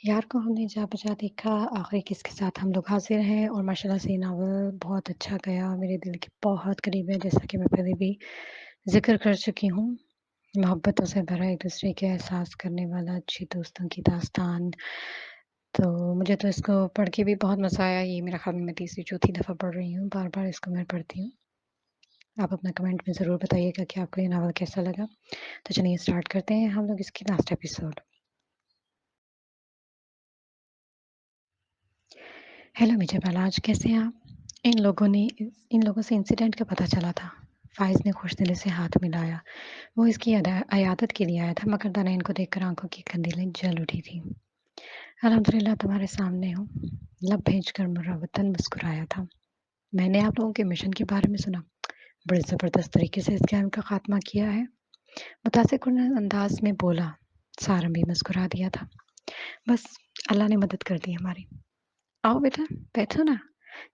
यार को हमने जा बजा देखा आखिरी किस के साथ हम लोग हाजिर हैं और माशाल्लाह से ये नावल बहुत अच्छा गया, मेरे दिल के बहुत करीब है, जैसा कि मैं पहले भी ज़िक्र कर चुकी हूँ। मोहब्बतों से भरा एक-दूसरे के एहसास करने वाला अच्छे दोस्तों की दास्तान। तो मुझे तो इसको पढ़ के भी बहुत मज़ा आया, ये मेरा ख़्याल में मैं तीसरी चौथी दफ़ा पढ़ रही हूँ, बार-बार इसको मैं पढ़ती हूँ। आप अपना कमेंट में ज़रूर बताइएगा कि आपको ये नावल कैसा लगा। तो चलिए स्टार्ट करते हैं हम लोग इसकी लास्ट एपिसोड। हेलो मिर्ज़ा आज कैसे हैं आप? इन लोगों से इंसिडेंट का पता चला था। फ़ाइज़ ने खुशदिली से हाथ मिलाया। वो इसकी अयादत के लिए आया था मगर दनैन को देखकर आँखों की कंदीलें जल उठी थीं। अल्हम्दुलिल्लाह तुम्हारे सामने हूँ। लब भेंचकर मुरवतन मुस्कुराया था। मैंने आप लोगों के मिशन के बारे में सुना। बड़े ज़बरदस्त तरीके से इस गैंग का खात्मा किया है। मुतासिर अंदाज में बोला। सारम भी मुस्कुरा दिया था। बस अल्लाह ने मदद कर दी हमारी। आओ बेटा, बैठो ना।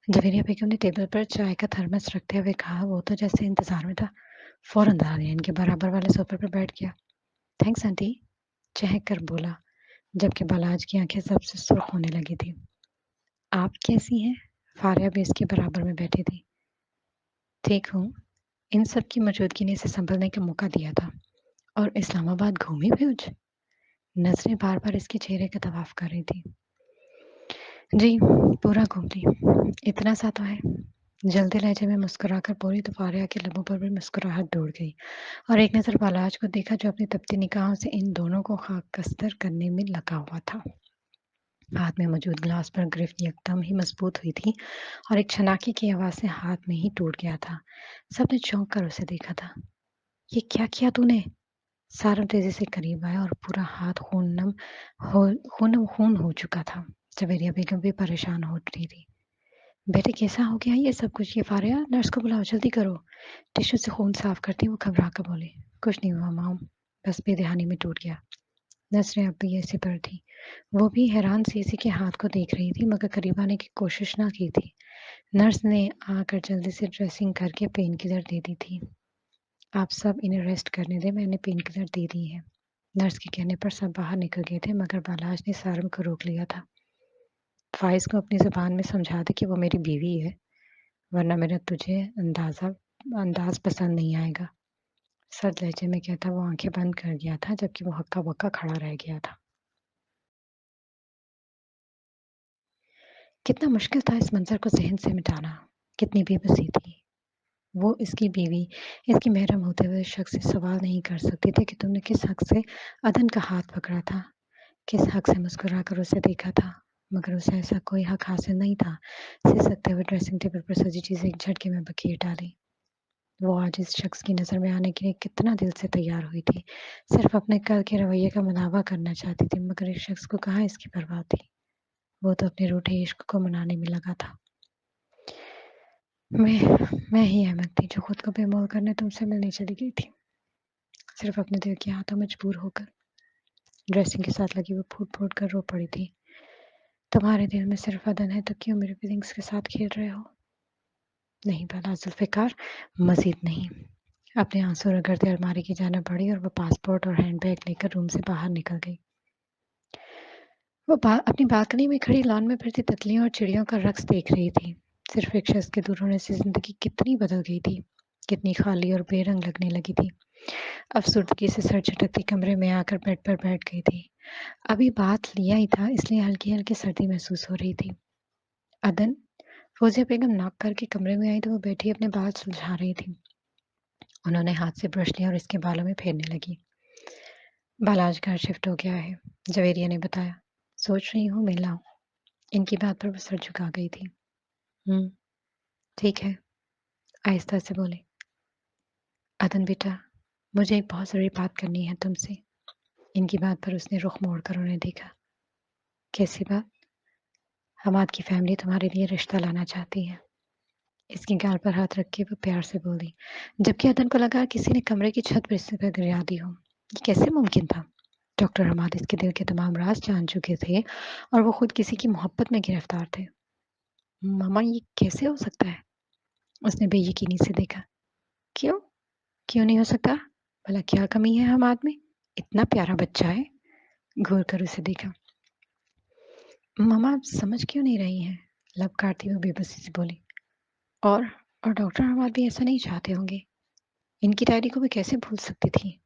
जवेरिया बेगम ने टेबल पर चाय का थर्मस रखते हुए कहा। वो तो जैसे इंतजार में था, फौरन दानियान के बराबर वाले सोफे पर बैठ गया। थैंक्स आंटी, चहक कर बोला, जबकि बालाज की आंखें सबसे सुर्ख होने लगी थी। आप कैसी हैं? फारिया भी इसके बराबर में बैठी थी। ठीक हूँ। इन सब की मौजूदगी ने इसे संभलने का मौका दिया था। और इस्लामाबाद घूमी भी कुछ? नजरें बार बार इसके चेहरे का तवाफ कर रही थी। जी, पूरा घूम ली। इतना सा तो है। जल्दी लहजे में मुस्कुराकर बोली तो फारिया के लबों पर भी मुस्कुराहट दौड़ गई और एक नज़र बालाज को देखा जो अपनी तपती निगाहों से इन दोनों को खाकस्तर करने में लगा हुआ था। हाथ में मौजूद ग्लास पर गिरफ्त एकदम ही मजबूत हुई थी और एक छनाकी की आवाज से हाथ में ही टूट गया था। सबने चौंक कर उसे देखा था। ये क्या किया तूने? सारम तेजी से करीब आया और पूरा हाथ खून हो चुका था। जवेरिया बेगम भी परेशान हो रही थी। बेटे कैसा हो गया ये सब कुछ? ये फारिया, नर्स को बुलाओ, जल्दी करो। टिश्यू से खून साफ करती वो घबरा कर बोली। कुछ नहीं हुआ माम, बस बेदहानी में टूट गया। नसरें अब भी ऐसी पर थी। वो भी हैरान सी इसी के हाथ को देख रही थी मगर करीब आने की कोशिश ना की थी। नर्स ने आकर जल्दी से ड्रेसिंग करके पेन किलर दे दी थी। आप सब इन्हें रेस्ट करने दें, मैंने पेन किलर दे दी है। नर्स के कहने पर सब बाहर निकल गए थे मगर बालाज ने सारम को रोक लिया था। फाइज को अपनी ज़ुबान में समझा दे कि वो मेरी बीवी है, वरना मेरा तुझे अंदाज पसंद नहीं आएगा। सर्द लहजे में कहता वो आंखें बंद कर गया था जबकि वो हक्का बक्का खड़ा रह गया था। कितना मुश्किल था इस मंजर को जहन से मिटाना। कितनी बेबसी थी। वो इसकी बीवी, इसकी महरम होते हुए शख्स से सवाल नहीं कर सकती थी कि तुमने किस हक से अदन का हाथ पकड़ा था, किस हक से मुस्कुरा कर उसे देखा था। मगर उसे ऐसा कोई हक हासिल नहीं था। सिसकते हुए ड्रेसिंग टेबल पर सजी चीजें एक झटके में बखेर डाली। वो आज इस शख्स की नज़र में आने के लिए कितना दिल से तैयार हुई थी। सिर्फ अपने कल के रवैये का मुदावा करना चाहती थी मगर इस शख्स को कहाँ इसकी परवाह थी। वो तो अपने रूठे इश्क को मनाने में लगा था। मैं ही अहमद थी जो खुद को बेमोल करने तुमसे मिलने चली गई थी, सिर्फ अपने दिल की आदतों मजबूर होकर। ड्रेसिंग के साथ लगी वो फूट फूट कर रो पड़ी थी। तुम्हारे दिल में सिर्फ अदन है तो क्यों मेरे फीलिंग्स के साथ खेल रहे हो? नहीं भला जुल्फ़िकार, मजीद नहीं। अपने आंसू रगड़ते अलमारी की जानिब बढ़ी और वो पासपोर्ट और हैंडबैग लेकर रूम से बाहर निकल गई। वो अपनी बालकनी में खड़ी लॉन में फिरती तितलियों और चिड़ियों का रक्स देख रही थी। सिर्फ एक शख्स के दूर होने से जिंदगी कितनी बदल गई थी, कितनी खाली और बेरंग लगने लगी थी। अफसुर्दगी से सर झटकती कमरे में आकर बेड पर बैठ गई थी। अभी बात लिया ही था इसलिए हल्की हल्की सर्दी महसूस हो रही थी। अदन, फौजिया बेगम नॉक करके कमरे में आई तो वो बैठी अपने बाल सुलझा रही थी। उन्होंने हाथ से ब्रश लिया और इसके बालों में फेरने लगी। बाल आज घर शिफ्ट हो गया है, जवेरिया ने बताया। सोच रही हूँ मिल आऊं। इनकी बात पर वो सर झुका गई थी। हम्म, ठीक है, आहिस्ता से बोली। अदन बेटा, मुझे एक बहुत ज़रूरी बात करनी है तुमसे। इनकी बात पर उसने रुख मोड़कर उन्हें देखा। कैसी बात? हमाद की फैमिली तुम्हारे लिए रिश्ता लाना चाहती है। इसकी गाल पर हाथ रख के वो प्यार से बोली, जबकि अदन को लगा किसी ने कमरे की छत पर इस पर गिरा दी हो। ये कैसे मुमकिन था? डॉक्टर हमाद इसके दिल के तमाम राज जान चुके थे और वो खुद किसी की मोहब्बत में गिरफ्तार थे। मामा ये कैसे हो सकता है? उसने बेयकीनी से देखा। क्यों? क्यों नहीं हो सकता? भला क्या कमी है हमाद में? इतना प्यारा बच्चा है। घूर कर उसे देखा। मामा आप समझ क्यों नहीं रही हैं? लब काटती हुई बेबसी से बोली। और और डॉक्टर अहमद भी ऐसा नहीं चाहते होंगे। इनकी डायरी को मैं कैसे भूल सकती थी?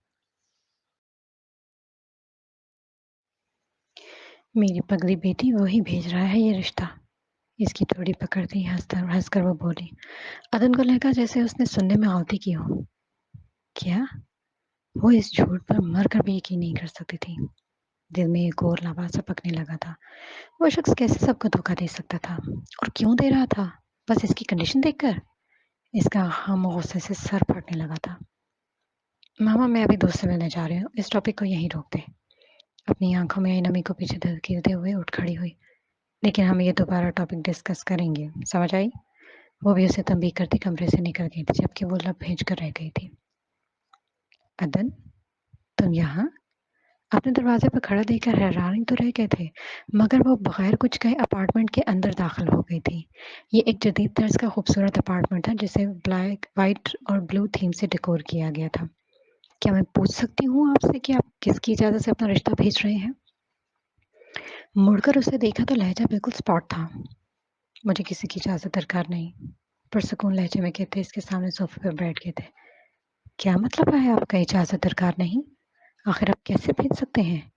मेरी पगली बेटी वही भेज रहा है ये रिश्ता। इसकी थोड़ी पकड़ती हंसकर वो बोली। अदन को लगा जैसे उसने सुनने में गलती की हो। क्या? वो इस झूठ पर मरकर भी यकीन नहीं कर सकती थी। दिल में एक और लवासा पकने लगा था। वो शख्स कैसे सबको धोखा दे सकता था और क्यों दे रहा था? बस इसकी कंडीशन देखकर इसका हम गुस्से से सर फटने लगा था। मामा मैं अभी दोस्त से मिलने जा रही हूँ, इस टॉपिक को यहीं रोक दे। अपनी आंखों में आई नमी को पीछे धकेलते हुए उठ खड़ी हुई। लेकिन हम ये दोबारा टॉपिक डिस्कस करेंगे, समझ आई? वो भी उसे तंबीह करती कमरे से निकल गई थी जबकि वो लब भेज कर रह गई थी। अदन, तुम यहाँ? अपने दरवाजे पर खड़ा देखकर हैरान ही तो रह गए थे, मगर वो बगैर कुछ कहे अपार्टमेंट के अंदर दाखिल हो गई थी। ये एक जदीद तर्ज का खूबसूरत अपार्टमेंट था जिसे ब्लैक वाइट और ब्लू थीम से डेकोर किया गया था। क्या मैं पूछ सकती हूँ आपसे कि आप किसकी इजाजत से अपना रिश्ता भेज रहे हैं? मुड़कर उसे देखा तो लहजा बिल्कुल स्पॉट था। मुझे किसी की इजाजत दरकार नहीं, पुरसकून लहजे में कहते इसके सामने सोफे पर बैठ गए थे। क्या मतलब है आपका इजाजत दरकार नहीं? आखिर आप कैसे भेज सकते हैं?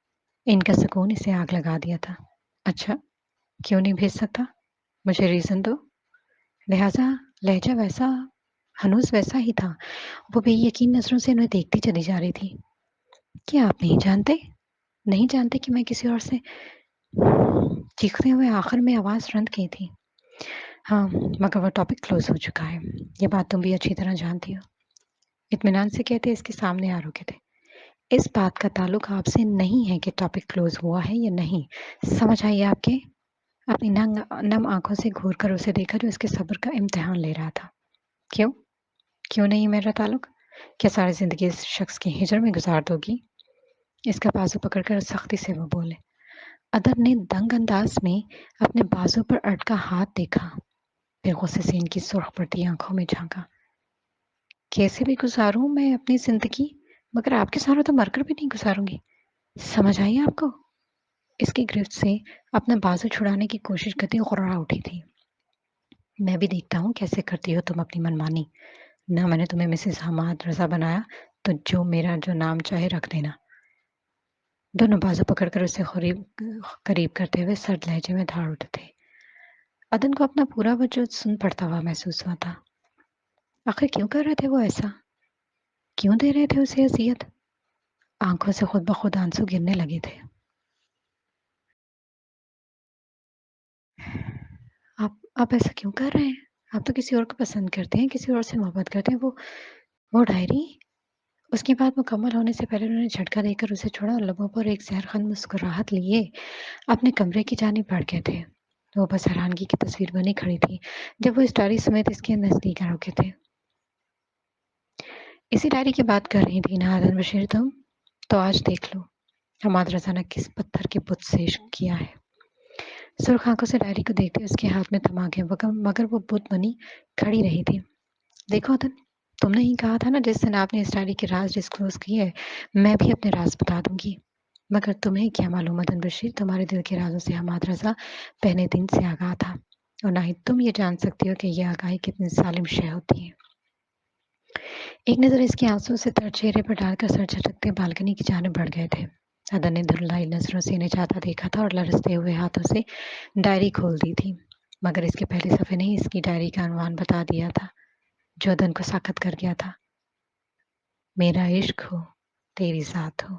इनका सुकून इसे आग लगा दिया था। अच्छा, क्यों नहीं भेज सकता? मुझे रीज़न दो। लिहाजा लहजा वैसा हनूस वैसा ही था। वो बेयकीन नज़रों से उन्हें देखती चली जा रही थी। क्या आप नहीं जानते? नहीं जानते कि मैं किसी और से चीखते हुए आखिर में आवाज़ रंध गई थी। हाँ, मगर वो टॉपिक क्लोज़ हो चुका है। ये बात तुम भी अच्छी तरह जानती हो। इत्मीनान से कहते इसके सामने आ रुके थे। इस बात का ताल्लुक आपसे नहीं है कि टॉपिक क्लोज़ हुआ है या नहीं। समझ आई आपके? अपनी नम आँखों से घूर कर उसे देखा जो इसके सब्र का इम्तिहान ले रहा था। क्यों? क्यों नहीं मेरा ताल्लुक? क्या सारी ज़िंदगी इस शख्स की हिजर में गुज़ार दोगी? इसका बाजू पकड़कर सख्ती से वो बोले। अदर ने दंग अंदाज में अपने बाजू पर अटका हाथ देखा, फिर गुस्से से इनकी सुर्ख पड़ती आंखों में झांका। कैसे भी गुजारूं मैं अपनी जिंदगी, मगर आपके सामने तो मरकर भी नहीं गुजारूंगी। समझ आई आपको? इसकी गिरफ्त से अपना बाजू छुड़ाने की कोशिश करती गुर्रा उठी थी। मैं भी देखता हूँ कैसे करती हो तुम अपनी मनमानी। ना मैंने तुम्हें मिसेस हमाद रजा बनाया, तो जो नाम चाहे रख देना। दोनों बाजू पकड़कर उसे करीब करते हुए सर्द लहजे में धाड़ उठे थे। अदन को अपना पूरा वजूद सुन पड़ता हुआ महसूस हुआ था। आखिर क्यों कर रहे थे वो ऐसा? क्यों दे रहे थे उसे अजियत? आंखों से खुद ब खुद आंसू गिरने लगे थे। आप ऐसा क्यों कर रहे हैं? आप तो किसी और को पसंद करते हैं, किसी और से मोहब्बत करते हैं। वो डायरी? उसकी बात मुकम्मल होने से पहले उन्होंने झटका देकर उसे छोड़ा और लबों पर एक जहरखान मुस्कुराहट लिए अपने कमरे की जानिब बढ़ गए थे। वो बस हैरानगी की तस्वीर बनी खड़ी थी जब वो इस डायरी समेत इसके नजदीक आ रुके थे। इसी डायरी की बात कर रही थी ना हारून बशीर तुम? तो आज देख लो हमाद रजा ने किस पत्थर के बुत से इश्क किया है। सुर्ख आंखों से डायरी को देखते उसके हाथ में थमा गया मगर वो बुत बनी खड़ी रही थी। देखो अदन, तुमने ही कहा था ना जिस दिन आपने इस डायरी के राज डिस्क्लोज किए मैं भी अपने राज बता दूंगी। मगर तुम्हें क्या मालूम मदन बशीर, तुम्हारे दिल के राजों से हमाद रजा पहले दिन से आगाह था और ना ही तुम ये जान सकती हो कि यह आगाही कितनी जालिम शय होती है। एक नज़र इसके आंसू से तर चेहरे पर डालकर सर झटकते बालकनी की जानिब बढ़ गए थे। अदन ने धुलाई नजरों से इन्हें जाता देखा था और लरसते हुए हाथों से डायरी खोल दी थी, मगर इसके पहले सफ़े ने ही इसकी डायरी का अनुमान बता दिया था जो अदन को साकत कर गया था। मेरा इश्क हो, तेरी ज़ात हो।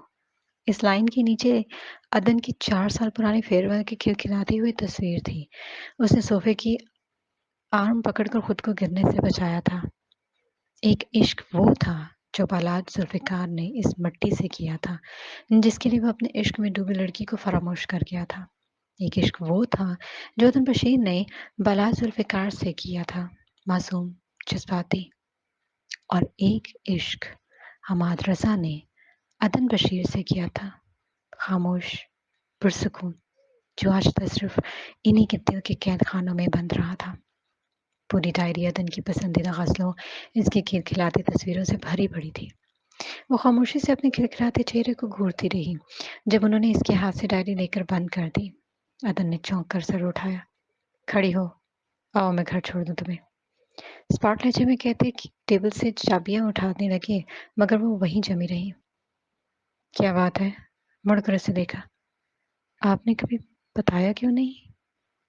इस लाइन के नीचे अदन की 4 साल पुरानी फेयरवेल की खिलखिलाती हुई तस्वीर थी। उसने सोफे की आर्म पकड़कर खुद को गिरने से बचाया था। एक इश्क वो था जो बालाज जुल्फ़िकार ने इस मिट्टी से किया था, जिसके लिए वो अपने इश्क में डूबी लड़की को फरामोश कर गया था। एक इश्क वो था जो अदन बशीर ने बालाज जुल्फ़िकार से किया था, मासूम, जज्बाती। और एक इश्क हमाद रज़ा ने अदन बशीर से किया था, खामोश, पुरसुकून, जो आज तक सिर्फ इन्हीं के दिल के कैद खानों में बंद रहा था। पूरी डायरी अदन की पसंदीदा गज़लों, इसकी खिलखिलाती तस्वीरों से भरी पड़ी थी। वो खामोशी से अपने खिलखिलाते चेहरे को घूरती रही जब उन्होंने इसके हाथ से डायरी लेकर बंद कर दी। अदन ने चौंक कर सर उठाया। खड़ी हो, आओ मैं घर छोड़ दूं तुम्हें। स्पॉट लहजे में कहते कि टेबल से चाबियां उठाने लगे, मगर वो वहीं जमी रही। क्या बात है? मुड़कर उसे देखा। आपने कभी बताया क्यों नहीं?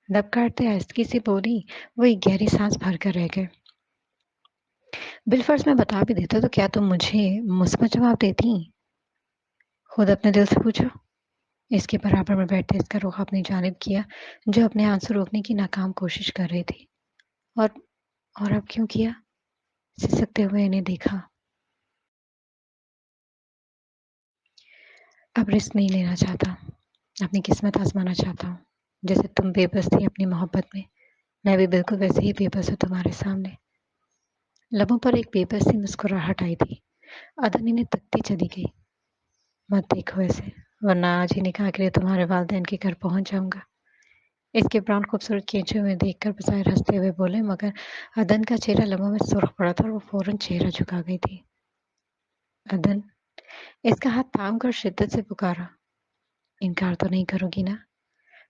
लब काटते आहिस्तगी से बोली। वो एक गहरी सांस भरकर रह गए। बिलफर्ज में बता भी देता तो क्या तुम मुझे मुस्बत जवाब देती? खुद अपने दिल से पूछो। इसके बराबर में बैठते इसका रुख अपनी जानिब किया, जो अपने आंसू रोकने की नाकाम कोशिश कर रही थी। और और अब क्यों किया? सिसकते हुए इन्हें देखा। अब रिस्क नहीं लेना चाहता, अपनी किस्मत आजमाना चाहता हूँ। जैसे तुम बेबस थी अपनी मोहब्बत में, मैं भी बिल्कुल वैसे ही बेबस हूँ तुम्हारे सामने। लबों पर एक बेबस सी मुस्कुराहट आई थी। अदन इन्हें तकती चली गई। मत देखो ऐसे, वरना आज ही निकाह के लिए तुम्हारे वालिदैन के घर पहुंच जाऊंगा। इसके ब्राउन खूबसूरत खींचे हुए देखकर बज़ाहिर हंसते हुए बोले, मगर अदन का चेहरा लबों में सुर्ख पड़ा था और वो फौरन चेहरा झुका गई थी। अदन, इसका हाथ थाम कर शिद्दत से पुकारा। इनकार तो नहीं करोगी ना?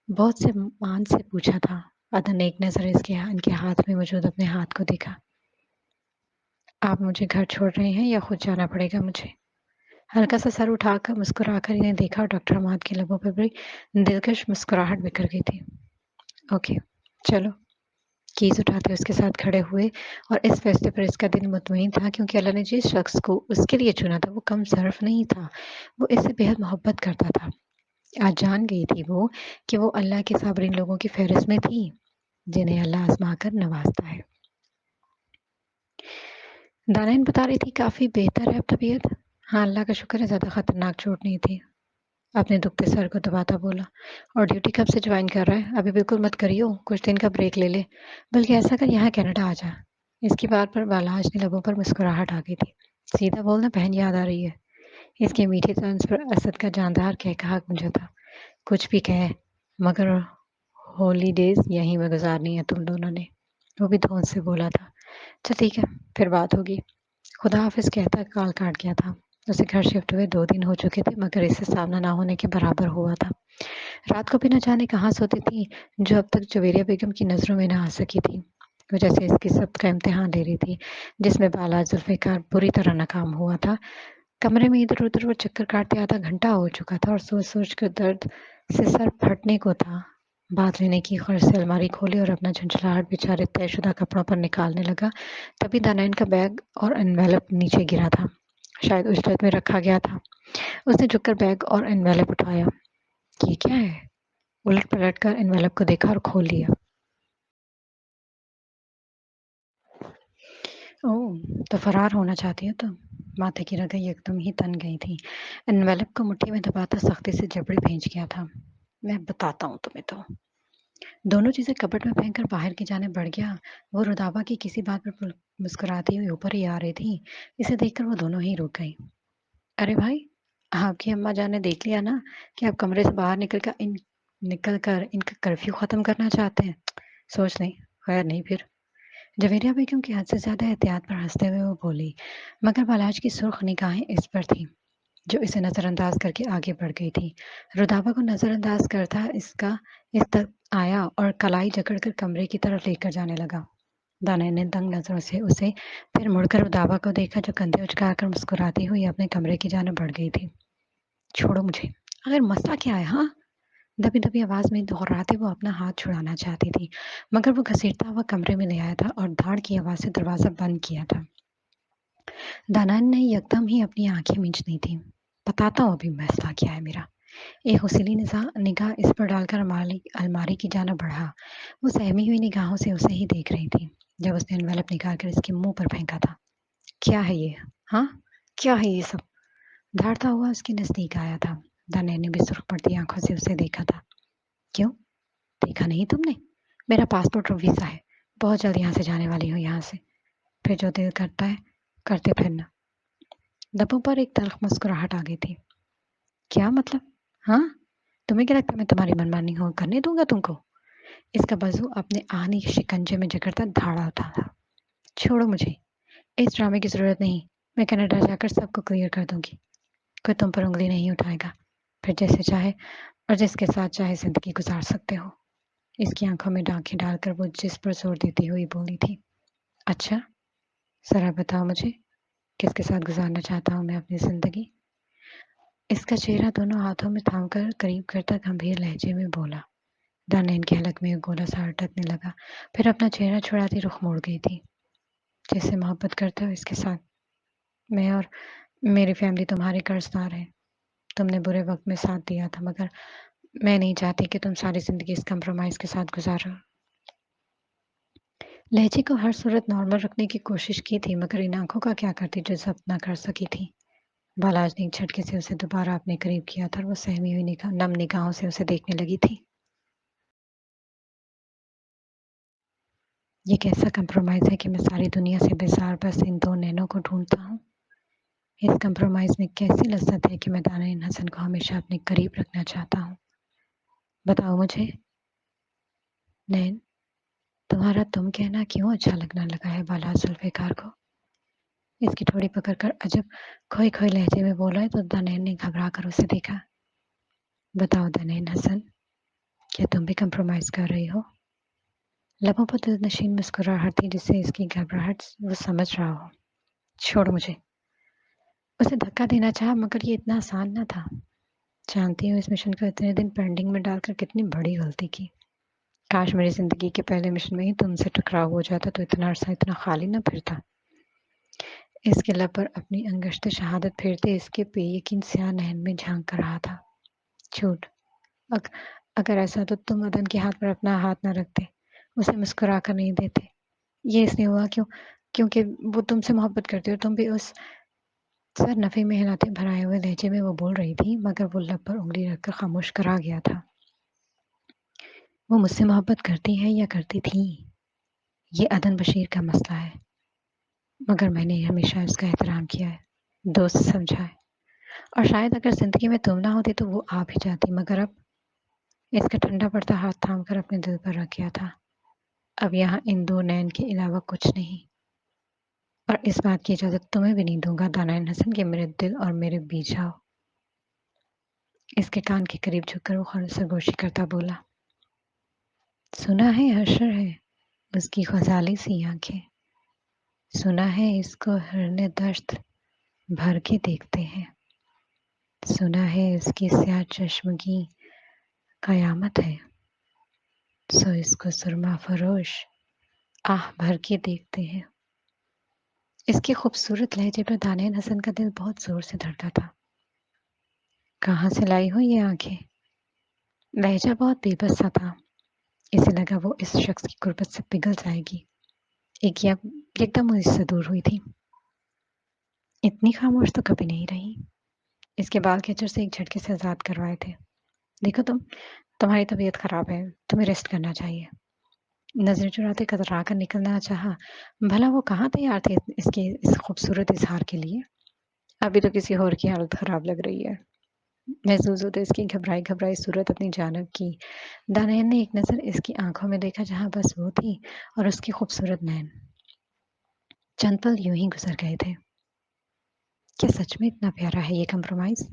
बहुत से मान से पूछा था। अदन ने एक नजर इनके हाथ में मौजूद अपने हाथ को देखा। आप मुझे घर छोड़ रहे हैं या खुद जाना पड़ेगा मुझे? हल्का सा सर उठाकर मुस्कुराकर इन्हें देखा और डॉक्टर हमाद के लबों पर भी दिलकश मुस्कुराहट बिखर गई थी। ओके, चलो। कीज उठाते उसके साथ खड़े हुए और इस फैसले पर इसका दिल मुतमईन था, क्योंकि अल्लाह ने जिस शख्स को उसके लिए चुना था वो कम ज़र्फ नहीं था। वो इससे बेहद मोहब्बत करता था। आज जान गई थी वो कि वो अल्लाह के साबरीन लोगों की फहरिस्त में थी, जिन्हें अल्लाह आजमा कर नवाजता है। दानैन बता रही थी, काफ़ी बेहतर है अब तबीयत। हाँ, अल्लाह का शुक्र है, ज़्यादा खतरनाक चोट नहीं थी। अपने दुखते सर को दबाता बोला। और ड्यूटी कब से ज्वाइन कर रहा है? अभी बिल्कुल मत करियो, कुछ दिन का ब्रेक ले ले। बल्कि ऐसा कर, यहाँ कनाडा आ जा। इसकी बात पर बालाज ने लबों पर मुस्कुराहट आ गई थी। सीधा बोलना, बहन याद आ रही है। इसके मीठे तंज पर असद का जानदार कहकहा गूंजा था। कुछ भी कहे, मगर हॉलीडेज यहीं में गुजारनी है तुम दोनों ने। वो भी धौंस से बोला था। अच्छा ठीक है, फिर बात होगी। खुदा हाफिज कहता कॉल काट गया था। उसे घर शिफ्ट हुए 2 दिन हो चुके थे, मगर इससे सामना ना होने के बराबर हुआ था। रात को भी न जाने कहाँ सोती थी, जो अब तक जवेरिया बेगम की नजरों में न आ सकी थी। वो जैसे इसकी सब्त का इम्तिहान ले रही थी, जिसमें बाला जुल्फिकार बुरी तरह नाकाम हुआ था। कमरे में इधर उधर वो चक्कर काटते आधा घंटा हो चुका था और सोच सोच कर दर्द से सर फटने को था। बात लेने की ख्वाहिश से अलमारी खोली और अपना झंझलाहट बेचारे तयशुदा कपड़ों पर निकालने लगा। तभी दानैन का बैग और एनवेलप नीचे गिरा था। शायद उजरत में रखा गया था। उसने झुककर बैग और एनवेलप उठाया। ये क्या है? उलट पलट कर एनवेलप को देखा और खोल लिया। ओह! तो फरार होना चाहती हो तुम? माथे की रगें एकदम ही तन गई थीं। एनवेलप को मुट्ठी में दबाता सख्ती से जबड़े भींच गया था। मैं बताता हूँ तुम्हें तो। दोनों चीज़ें कपबोर्ड में फेंक कर बाहर की जानिब बढ़ गया। वो रुदाबा की किसी बात पर मुस्कुराती हुई ऊपर ही आ रही थी। इसे देखकर वो दोनों ही रुक गईं। अरे भाई! आपकी अम्मा जान ने देख लिया ना कि आप कमरे से बाहर निकल कर इनका कर्फ्यू ख़त्म करना चाहते हैं। सोच लें, खैर नहीं फिर। जवेरिया बेगम की हद से ज़्यादा एहतियात पर हंसते हुए वो बोली, मगर बालाज की सुर्ख निगाहें इस पर थीं, जो इसे नज़रअंदाज करके आगे बढ़ गई थी। रुदाबा को नज़रअंदाज करता इसका इस तक आया और कलाई जकड़कर कमरे की तरफ लेकर जाने लगा। दानिया ने दंग नज़रों से उसे फिर मुड़कर रुदाबा को देखा, जो कंधे उचकाकर मुस्कुराती हुई अपने कमरे की जानिब बढ़ गई थी। छोड़ो मुझे, आखिर मसला क्या है? हाँ, दबी दबी आवाज में दोहराते वो अपना हाथ छुड़ाना चाहती थी, मगर वो घसीटता हुआ कमरे में ले आया था और धाड़ की आवाज से दरवाजा बंद किया था। दानान ने यकदम ही अपनी आंखें मींच दी थी। बताता हूँ अभी मसला क्या है मेरा। एक हुसीली निगाह इस पर डालकर अलमारी की जाना बढ़ा। वो सहमी हुई निगाहों से उसे ही देख रही थी, जब उसने एनवेलप निकाल कर इसके मुंह पर फेंका था। क्या है ये? हाँ, क्या है ये सब? धाड़ता हुआ उसके नजदीक आया था। दानिया ने भी सुर्ख पड़ती आंखों से उसे देखा था। क्यों, देखा नहीं तुमने? मेरा पासपोर्ट और वीज़ा है। बहुत जल्द यहाँ से जाने वाली हूँ यहाँ से। फिर जो दिल करता है, करते फिरना। लबों पर एक तल्ख मुस्कुराहट आ गई थी। क्या मतलब? हाँ? तुम्हें क्या लगता है मैं तुम्हारी मनमानी हो करने दूंगा तुमको? इसका वजू अपने आहनी के शिकंजे में जकड़ता धाड़ा उठा था। छोड़ो मुझे, इस ड्रामे की जरूरत नहीं। मैं कनाडा जाकर सबको क्लियर कर दूंगी। कोई तुम पर उंगली नहीं उठाएगा। फिर जैसे चाहे اور جس کے ساتھ چاہے زندگی گزار سکتے ہو۔ اس کی آنکھوں میں ڈانکیں ڈال کر وہ جس پر زور دیتی ہوئی بولی تھی، اچھا ذرا بتاؤ مجھے کس کے ساتھ گزارنا چاہتا ہوں میں اپنی زندگی؟ اس کا چہرہ دونوں ہاتھوں میں تھام کر قریب کرتا گمبھیر لہجے میں بولا۔ دانین کے حلق میں ایک گولا سا اٹکنے لگا، پھر اپنا چہرہ چھڑاتی رخ موڑ گئی تھی۔ جس سے محبت کرتے ہو اس کے ساتھ، میں اور میری فیملی تمہارے قرض دار ہے۔ تم نے برے وقت میں ساتھ دیا تھا، مگر میں نہیں چاہتی کہ تم ساری زندگی اس کمپرومائز کے ساتھ گزارو۔ لہجے کو ہر صورت نارمل رکھنے کی کوشش کی تھی، مگر ان آنکھوں کا کیا کرتی جو ضبط نہ کر سکی تھی۔ بالاج نے ایک جھٹکے سے اسے دوبارہ اپنے قریب کیا تھا اور وہ سہمی ہوئی نم نگاہوں سے اسے دیکھنے لگی تھی۔ یہ کیسا کمپرومائز ہے کہ میں ساری دنیا سے بیزار بس ان دو نینوں کو ڈھونڈتا ہوں؟ اس کمپرومائز میں کیسی لذت ہے کہ میں دانین حسن کو ہمیشہ اپنے قریب رکھنا چاہتا ہوں؟ بتاؤ مجھے نین، تمہارا تم کہنا کیوں اچھا لگنے لگا ہے بالاج ذوالفقار کو؟ اس کی ٹھوڑی پکڑ کر عجب کھوئے کھوئے لہجے میں بولا ہے تو دانین نے گھبرا کر اسے دیکھا۔ بتاؤ دانین حسن، کیا تم بھی کمپرومائز کر رہی ہو؟ لبوں پر دل نشین مسکراہٹ تھی جس سے اس کی گھبراہٹ وہ سمجھ رہا ہو۔ چھوڑ مجھے۔ اسے دھکا دینا چاہا مگر یہ اتنا آسان نہ تھا۔ جانتی ہوں اس مشن کو اتنے دن پینڈنگ میں ڈال کر کتنی بڑی غلطی کی۔ کاش میری زندگی کے پہلے مشن میں ہی تم سے ٹکراؤ ہو جاتا تو اتنا عرصہ اتنا خالی نہ پھرتا۔ اس کے لب پر اپنی انگشت شہادت پھیرتے اس کے بے یقین سیاہ نہن میں جھانک کر رہا تھا۔ جھوٹ، اگر ایسا تو تم مدن کے ہاتھ پر اپنا ہاتھ نہ رکھتے، اسے مسکرا کر نہیں دیتے۔ یہ اس لیے ہوا کیونکہ وہ تم سے محبت کرتے اور تم بھی اس سر نفی میں ہلاتے بھرائے ہوئے لہجے میں وہ بول رہی تھی، مگر وہ لب پر انگلی رکھ کر خاموش کرا گیا تھا۔ وہ مجھ سے محبت کرتی ہے یا کرتی تھی، یہ عدن بشیر کا مسئلہ ہے، مگر میں نے ہمیشہ اس کا احترام کیا ہے، دوست سمجھا ہے، اور شاید اگر زندگی میں تم نہ ہوتی تو وہ آ بھی جاتی، مگر اب اس کا ٹھنڈا پڑتا ہاتھ تھام کر اپنے دل پر رکھ گیا تھا۔ اب یہاں ان دو نین کے علاوہ کچھ نہیں، اور اس بات کی اجازت تمہیں بھی نہیں دوں گا دانائن حسن کہ میرے دل اور میرے بیچ آؤ۔ اس کے کان کے قریب جھک کر وہ سرگوشی کرتا بولا، سنا ہے حشر ہے اس کی غزالی سی آنکھیں، سنا ہے اس کو ہرن دشت بھر کے دیکھتے ہیں، سنا ہے اس کی سیاہ چشمگی قیامت ہے، سو اس کو سرما فروش آہ بھر کے دیکھتے ہیں۔ اس کے خوبصورت لہجے پر دانین حسن کا دل بہت زور سے دھڑکا تھا۔ کہاں سے لائی ہو یہ آنکھیں؟ لہجہ بہت بے بس سا تھا، اسے لگا وہ اس شخص کی قربت سے پگھل جائے گی، ایک دم اس سے دور ہوئی تھی۔ اتنی خاموش تو کبھی نہیں رہی۔ اس کے بال کھچر سے ایک جھٹکے سے آزاد کروائے تھے۔ دیکھو تمہاری طبیعت خراب ہے، تمہیں ریسٹ کرنا چاہیے۔ نظر چراتے کترا کر نکلنا چاہا، بھلا وہ کہاں تیار تھے اس خوبصورت اظہار کے لیے؟ ابھی تو کسی اور کی حالت خراب لگ رہی ہے۔ محسوس ہوتے اس کی گھبرائی صورت اپنی جانب کی۔ دانین نے ایک نظر اس کی آنکھوں میں دیکھا جہاں بس وہ تھی اور اس کی خوبصورت نین۔ چند پل یوں ہی گزر گئے تھے۔ کیا سچ میں اتنا پیارا ہے یہ کمپرومائز؟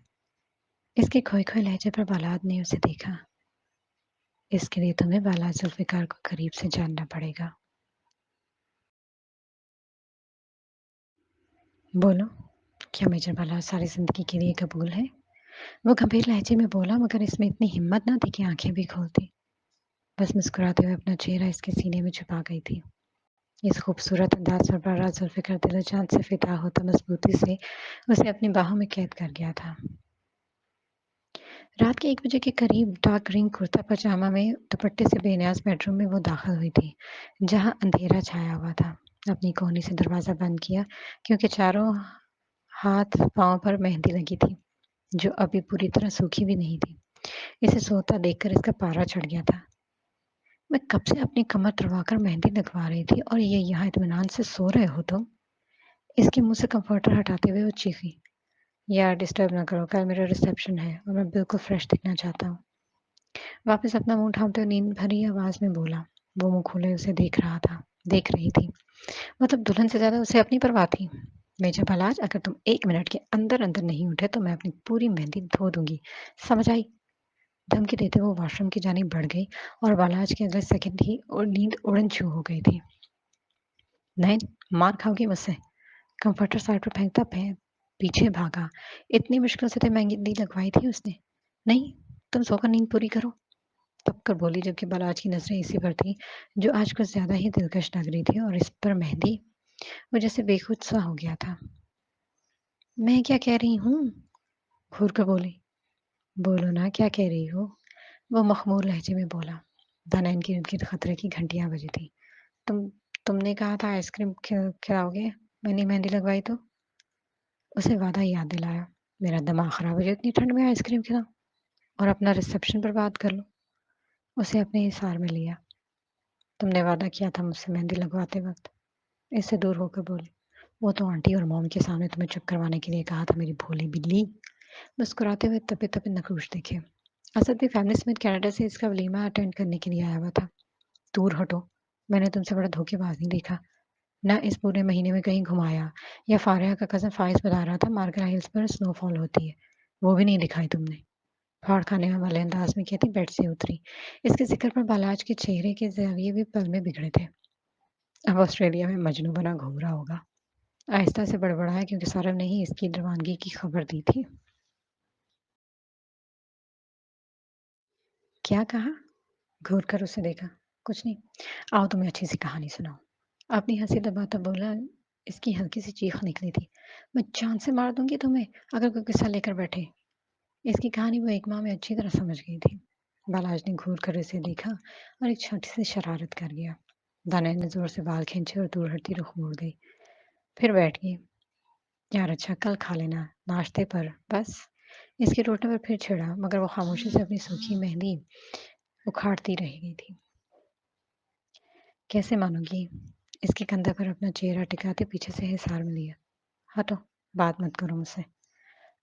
اس کے کھوئے کھوئے لہجے پر بالاج نے اسے دیکھا۔ اس کے لیے تمہیں بالاج ذوالفقار کو قریب سے جاننا پڑے گا۔ بولو، کیا میجر بالاج ساری زندگی کے لیے قبول ہے؟ وہ گمبھیر لہجے میں بولا، مگر اس میں اتنی ہمت نہ تھی کہ آنکھیں بھی کھولتی، بس مسکراتے ہوئے اپنا چہرہ اس کے سینے میں چھپا گئی تھی۔ اس خوبصورت انداز پر بالاج ذوالفقار دل و جان سے فدا ہوتا مضبوطی سے اسے اپنی باہوں میں قید کر گیا تھا۔ رات کے 1 بجے کے قریب ڈارک گرین کرتا پاجامہ میں دوپٹے سے بے نیاز بیڈ روم میں وہ داخل ہوئی تھی، جہاں اندھیرا چھایا ہوا تھا۔ اپنی کونی سے دروازہ بند کیا کیونکہ چاروں ہاتھ پاؤں پر مہندی لگی تھی جو ابھی پوری طرح سوکھی بھی نہیں تھی۔ اسے سوتا دیکھ کر اس کا پارا چڑھ گیا تھا۔ میں کب سے اپنی کمر تڑوا کر مہندی لگوا رہی تھی اور یہ یہاں اطمینان سے سو رہے ہو تم؟ اس کے منہ سے کمفرٹر ہٹاتے ہوئے وہ چیخی، یار ڈسٹرب نہ کرو، کل میرا ریسیپشن ہے اور میں بالکل فریش دکھنا چاہتا ہوں۔ واپس اپنا منہ ڈھانپتے ہوئے نیند بھری آواز میں بولا۔ وہ منہ کھولے اسے دیکھ رہی تھی، مطلب دلہن سے زیادہ اسے اپنی پرواہ تھی۔ میجر بالاج، اگر تم 1 منٹ کے اندر نہیں اٹھے تو میں اپنی پوری مہندی دھو دوں گی، سمجھ آئی؟ धमकी देते वो वॉशरूम की जानिब बढ़ गई और बालाज के अगले सेकंड ही नींद उड़न छू हो गई थी। नहीं, मार खाओगी मुझसे। कंफर्टर साइड पर फेंकता पीछे भागा। इतनी मुश्किल से तो मेहंदी लगवाई थी उसने। नहीं, तुम सोकर नींद पूरी करो। तपकर बोली जबकि बालाज की नजरें इसी पर थी जो आज कुछ ज्यादा ही दिलकश लग रही थी और इस पर मेहंदी वो जैसे बेखुद सा हो गया था। मैं क्या कह रही हूँ? घूर कर बोली। बोलो ना क्या कह रही हो? वो मखमूर लहजे में बोला। दानैन के इर्द गिर्द खतरे की घंटियां बजी थी। तुम तुमने कहा था आइसक्रीम खिलाओगे, मैंने मेहंदी लगवाई तो? उसे वादा याद दिलाया। मेरा दिमाग खराब हो जाए इतनी ठंड में आइसक्रीम खिलाओ और अपना रिसेप्शन पर बात कर लो। उसे अपने हिसार में लिया। तुमने वादा किया था मुझसे मेहंदी लगवाते वक्त। इससे दूर होकर बोली। वो तो आंटी और मॉम के सामने तुम्हें चुप करवाने के लिए कहा था मेरी भोली बिल्ली। मुस्कुराते हुए तपे तपे नखूश देखे। असद भी फैमिली समेत कनाडा से इसका वलीमा अटेंड करने के लिए आया हुआ था। दूर हटो, मैंने तुमसे बड़ा धोखेबाज नहीं देखा। ना इस पूरे महीने में कहीं घुमाया या फारिया का कज़न फाइज बता रहा था मार्गरा हिल्स पर स्नोफॉल होती है, वो भी नहीं दिखाई तुमने। फाड़ खाने वाले अंदाज में कहती बेड से उतरी। इसके जिक्र पर बालाज के चेहरे के जरिए भी पल में बिगड़े थे। अब ऑस्ट्रेलिया में मजनू बना घूम रहा होगा। आहिस्ता से बड़बड़ाया क्योंकि सौरभ ने ही इसकी रवानगी की खबर दी थी। क्या कहा? घूर कर उसे देखा। कुछ नहीं, आओ तुम्हें अच्छी सी कहानी सुनाओ। अपनी हंसी दबाता बोला। इसकी हल्की सी चीख निकली थी। मैं जान से मार दूंगी तुम्हें अगर कोई किस्सा लेकर बैठे। इसकी कहानी वो एक माह में अच्छी तरह समझ गई थी। बालाज ने घूर कर इसे देखा और एक छोटी सी शरारत कर गया। दानिया ने जोर से बाल खींचे और दूर हटती रुख मोड़ गई। फिर बैठ गई। यार अच्छा कल खा लेना नाश्ते पर बस। इसके टोटने पर फिर छिड़ा मगर वो खामोशी से अपनी सूखी मेहंदी उखाड़ती रह गई थी। कैसे मानोगी? इसके कंधे पर अपना चेहरा टिकाते पीछे से हिसार में लिया। हटो, बात मत करो मुझसे।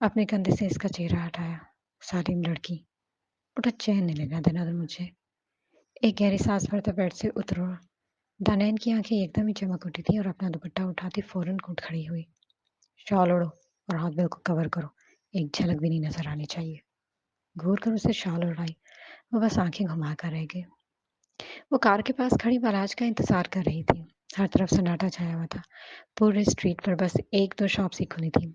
अपने कंधे से इसका चेहरा हटाया। सालिम लड़की, उठो चैन नहीं लेना देना तुम मुझे। एक गहरी सांस भरते बेड से उतरो। दानैन की आंखें एकदम ही चमक उठी थी और अपना दुपट्टा उठाती फौरन उठ खड़ी हुई। शॉल ओढ़ो और हाथ बिल को कवर करो, एक झलक भी नहीं नजर आनी चाहिए। घूर कर उसे शॉल ओढ़ाई। वो बस आंखें घुमा कर रह गई। वो कार के पास खड़ी बाराज का इंतजार कर रही थी। हर तरफ सन्नाटा छाया हुआ था। पूरे स्ट्रीट पर बस एक दो शॉप्स ही खुली थी।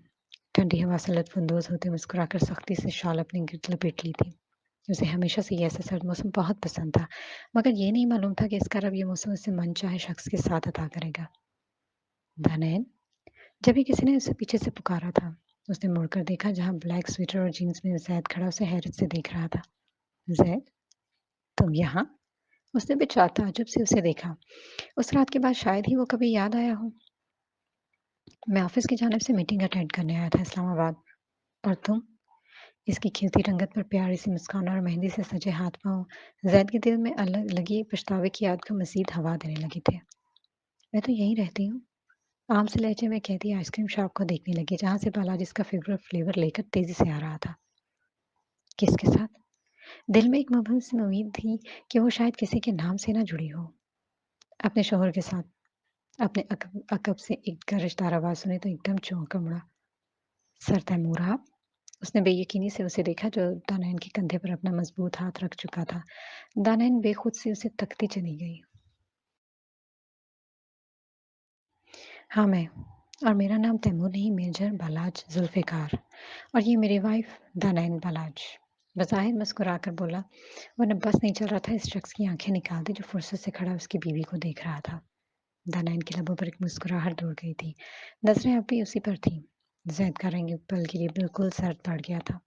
ठंडी हवा से लुत्फानंदोज होते मुस्कुराकर सख्ती से शॉल अपने गिर्द लपेट ली थी। उसे हमेशा से ये ऐसा सर्द मौसम बहुत पसंद था, मगर ये नहीं मालूम था कि इस बार अब ये मौसम उसे मनचाहे शख्स के साथ अता करेगा। धनैन, जब भी किसी ने उसे पीछे से पुकारा था, उसने मुड़कर देखा जहां ब्लैक स्वेटर और जीन्स में जैद खड़ा उसे हैरत से देख रहा था। जैद, तुम यहाँ? उसने ताज्जुब से उसे देखा। उस रात के बाद शायद ही वो कभी याद आया हो। मैं ऑफिस की जानिब से मीटिंग अटेंड करने आया था इस्लामाबाद। और तुम? इसकी खिलती रंगत पर प्यारी सी मुस्कान और मेहंदी से सजे हाथ पांव जैद के दिल में अलग लगी पछतावे की याद को मजीद हवा देने लगे थे। मैं तो यहीं रहती हूँ। आम से लहजे में कहती आइसक्रीम शॉप को देखने लगी जहां से बालाजी इसका फेवरेट फ्लेवर लेकर तेजी से आ रहा था। किसके साथ? दिल में एक मुबहम सी उम्मीद थी कि वो शायद किसी के नाम से ना जुड़ी हो। अपने शोहर के साथ। अपने अकब से एक गरजदार आवाज सुनी तो एकदम चौंक कर मुड़ा। सर तैमूर आप? उसने बेयकीनी से उसे देखा जो दानैन के कंधे पर अपना मजबूत हाथ रख चुका था। दानैन बेखुद से उसे तकती चली गई। हाँ मैं। और मेरा नाम तैमूर नहीं मेजर बालाज जुल्फ़िकार। और ये मेरी वाइफ दानैन बालाज। बज़ाहिर मुस्कुराकर बोला, वरना बस नहीं चल रहा था इस शख्स की आंखें निकाल दी जो फुर्सत से खड़ा उसकी बीवी को देख रहा था। दानैन के लबों पर एक मुस्कुराहट दौड़ गई थी। नजरें अब भी उसी पर थीं। ज़ैद का रंग एक पल के लिए बिल्कुल सर्द पड़ गया था।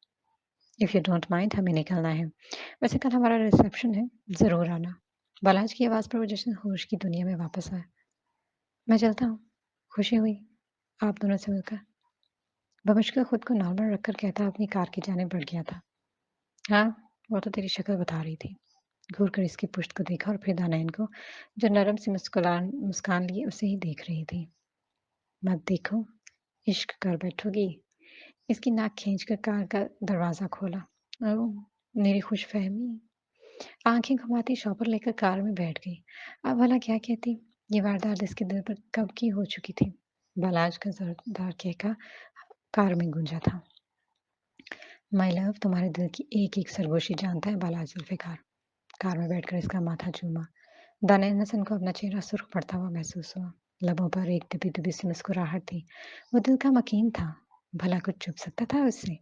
इफ़ यू डोंट माइंड हमें निकलना है। वैसे कल हमारा रिसेप्शन है, ज़रूर आना। बालाज की आवाज़ पर वो जश्न होश की दुनिया में वापस आया। मैं चलता हूँ। खुशी हुई आप दोनों से मिलकर। बमुश्किल खुद को नॉर्मल रखकर कहता अपनी कार की जानिब बढ़ गया था। हाँ, वो तो तेरी शक्ल बता रही थी। घूर कर इसकी पुश्त को देखा और फिर दानैन को, जो नरम सी मुस्कान लिए उसे ही देख रही थी। मत देखो, इश्क कर बैठोगी। इसकी नाक खींचकर कार का दरवाजा खोला। ओह! मेरी खुशफ़हमी। आंखें घुमाती शॉपर लेकर कार में बैठ गई। अब भला क्या कहती? ये वारदात इसके दिल पर कब की हो चुकी थी। बालाज का ज़ोरदार कहका कार में गूंजा था। माय लव तुम्हारे दिल की एक-एक सरगोशी जानता है बाला ज़ुल्फ़िकार। कार में बैठकर इसका माथा चूमा। दानिया हसन को अपना चेहरा सुर्ख पड़ता हुआ महसूस हुआ। लबों पर एक दबी-दबी सी मुस्कुराहट थी। वो दिल का मकीन था। भला कुछ छुप सकता था उससे?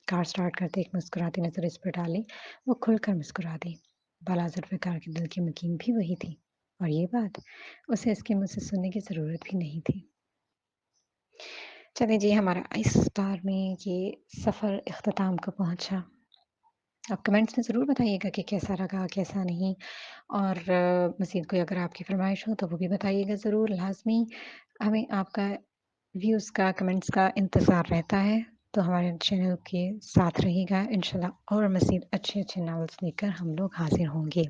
कार स्टार्ट करते एक मुस्कुराती नज़र इस पर डाली। वो खुलकर मुस्कुरा दी। बाला ज़ुल्फ़िकार के दिल की मकीन भी वही थी। और ये बात उसे इसके मुँह से सुनने की ज़रूरत भी नहीं थी। चलिए जी, हमारा इस बार में ये सफ़र इख्तिताम को पहुँचा। आप कमेंट्स में ज़रूर बताइएगा कि कैसा लगा, कैसा नहीं और मज़ीद कोई अगर आपकी फ़रमाइश हो तो वो भी बताइएगा ज़रूर लाज़मी। हमें आपका व्यूज़ का, कमेंट्स का इंतज़ार रहता है, तो हमारे चैनल के साथ रहिएगा। इंशाल्लाह और मज़ीद अच्छे-अच्छे नॉवेल्स लेकर हम लोग हाज़िर होंगे।